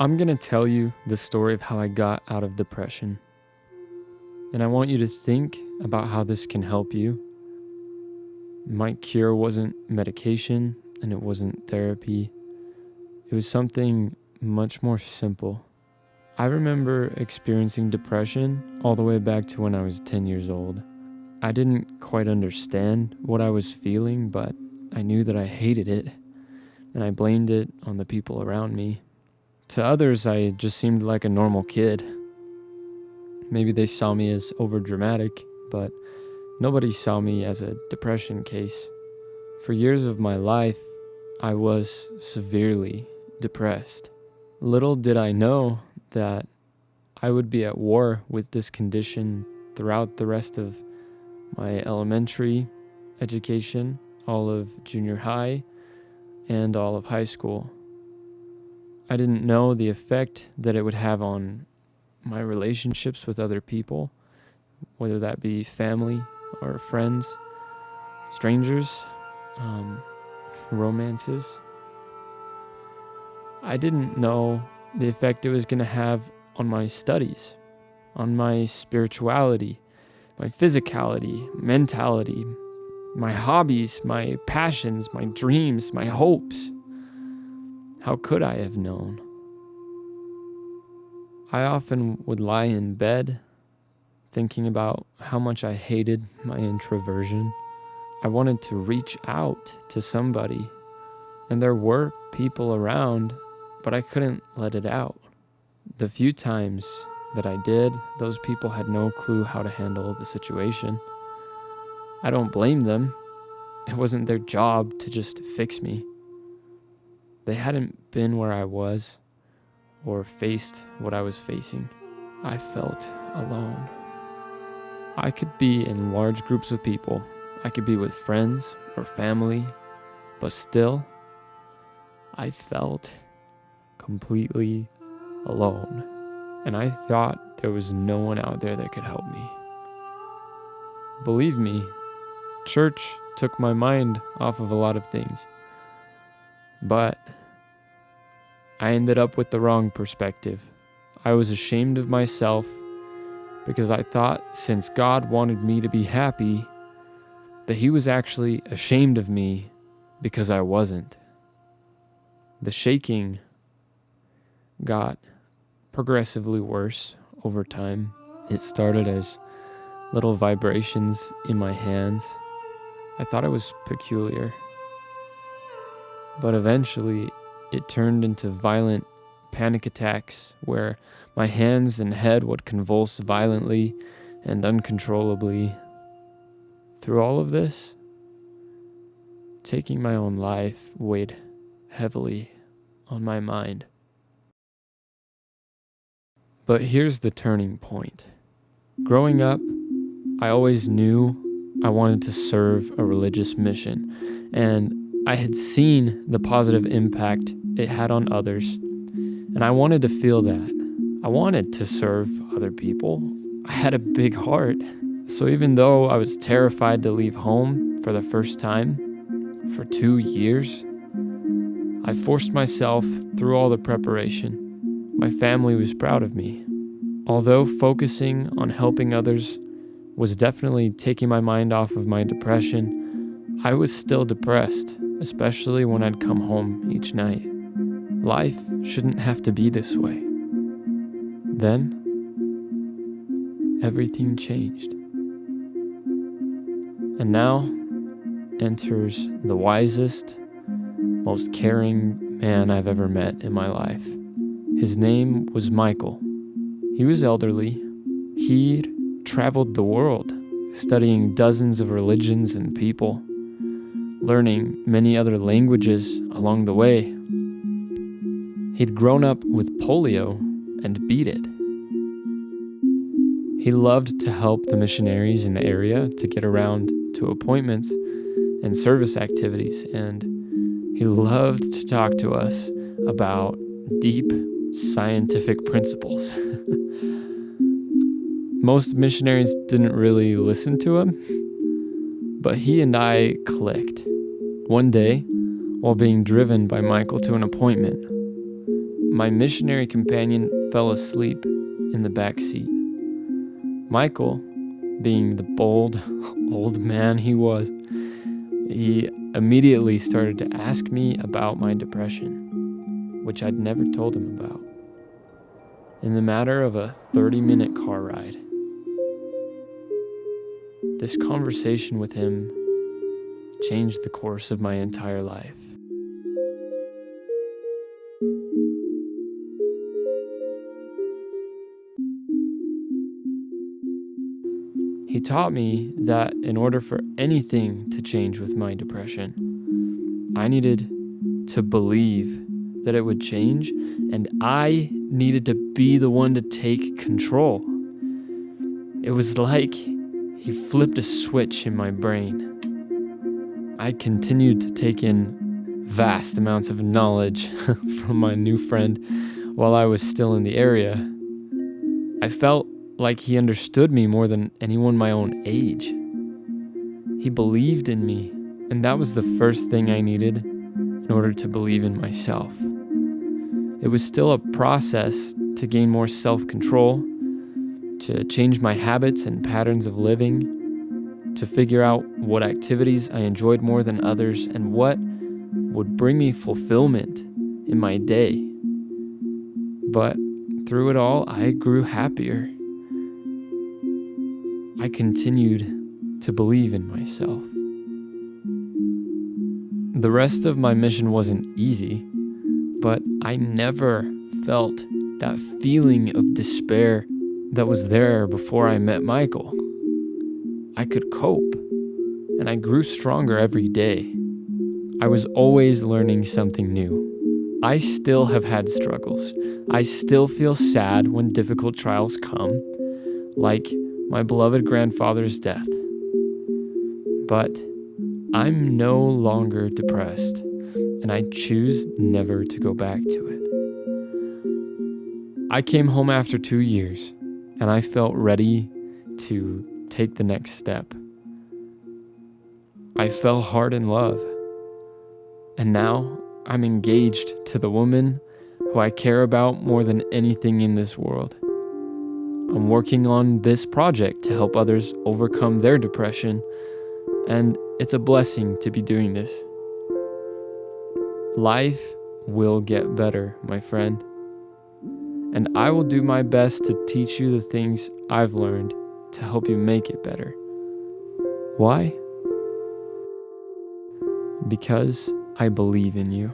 I'm going to tell you the story of how I got out of depression. And I want you to think about how this can help you. My cure wasn't medication and it wasn't therapy. It was something much more simple. I remember experiencing depression all the way back to when I was 10 years old. I didn't quite understand what I was feeling, but I knew that I hated it, and I blamed it on the people around me. To others, I just seemed like a normal kid. Maybe they saw me as overdramatic, but nobody saw me as a depression case. For years of my life, I was severely depressed. Little did I know that I would be at war with this condition throughout the rest of my elementary education, all of junior high, and all of high school. I didn't know the effect that it would have on my relationships with other people, whether that be family or friends, strangers, romances. I didn't know the effect it was going to have on my studies, on my spirituality, my physicality, mentality, my hobbies, my passions, my dreams, my hopes. How could I have known? I often would lie in bed thinking about how much I hated my introversion. I wanted to reach out to somebody, and there were people around, but I couldn't let it out. The few times that I did, those people had no clue how to handle the situation. I don't blame them. It wasn't their job to just fix me. They hadn't been where I was or faced what I was facing. I felt alone. I could be in large groups of people. I could be with friends or family, but still, I felt completely alone. And I thought there was no one out there that could help me. Believe me, church took my mind off of a lot of things. But I ended up with the wrong perspective. I was ashamed of myself because I thought since God wanted me to be happy, that He was actually ashamed of me because I wasn't. The shaking got progressively worse over time. It started as little vibrations in my hands. I thought it was peculiar. But eventually, it turned into violent panic attacks where my hands and head would convulse violently and uncontrollably. Through all of this, taking my own life weighed heavily on my mind. But here's the turning point. Growing up, I always knew I wanted to serve a religious mission, and I had seen the positive impact it had on others, and I wanted to feel that. I wanted to serve other people. I had a big heart. So even though I was terrified to leave home for the first time for 2 years, I forced myself through all the preparation. My family was proud of me. Although focusing on helping others was definitely taking my mind off of my depression, I was still depressed, especially when I'd come home each night. Life shouldn't have to be this way. Then, everything changed. And now enters the wisest, most caring man I've ever met in my life. His name was Michael. He was elderly. He'd traveled the world, studying dozens of religions and people, learning many other languages along the way. He'd grown up with polio and beat it. He loved to help the missionaries in the area to get around to appointments and service activities, and he loved to talk to us about deep scientific principles. Most missionaries didn't really listen to him, but he and I clicked. One day, while being driven by Michael to an appointment, my missionary companion fell asleep in the back seat. Michael, being the bold old man he was, he immediately started to ask me about my depression, which I'd never told him about. In the matter of a 30-minute car ride, this conversation with him changed the course of my entire life. He taught me that in order for anything to change with my depression, I needed to believe that it would change, and I needed to be the one to take control. It was like he flipped a switch in my brain. I continued to take in vast amounts of knowledge from my new friend while I was still in the area. I felt like he understood me more than anyone my own age. He believed in me, and that was the first thing I needed in order to believe in myself. It was still a process to gain more self-control, to change my habits and patterns of living, to figure out what activities I enjoyed more than others and what would bring me fulfillment in my day. But through it all, I grew happier. I continued to believe in myself. The rest of my mission wasn't easy, but I never felt that feeling of despair that was there before I met Michael. I could cope, and I grew stronger every day. I was always learning something new. I still have had struggles. I still feel sad when difficult trials come, like my beloved grandfather's death. But I'm no longer depressed, and I choose never to go back to it. I came home after 2 years, and I felt ready to take the next step. I fell hard in love, and now I'm engaged to the woman who I care about more than anything in this world. I'm working on this project to help others overcome their depression, and it's a blessing to be doing this. Life will get better, my friend, and I will do my best to teach you the things I've learned to help you make it better. Why? Because I believe in you.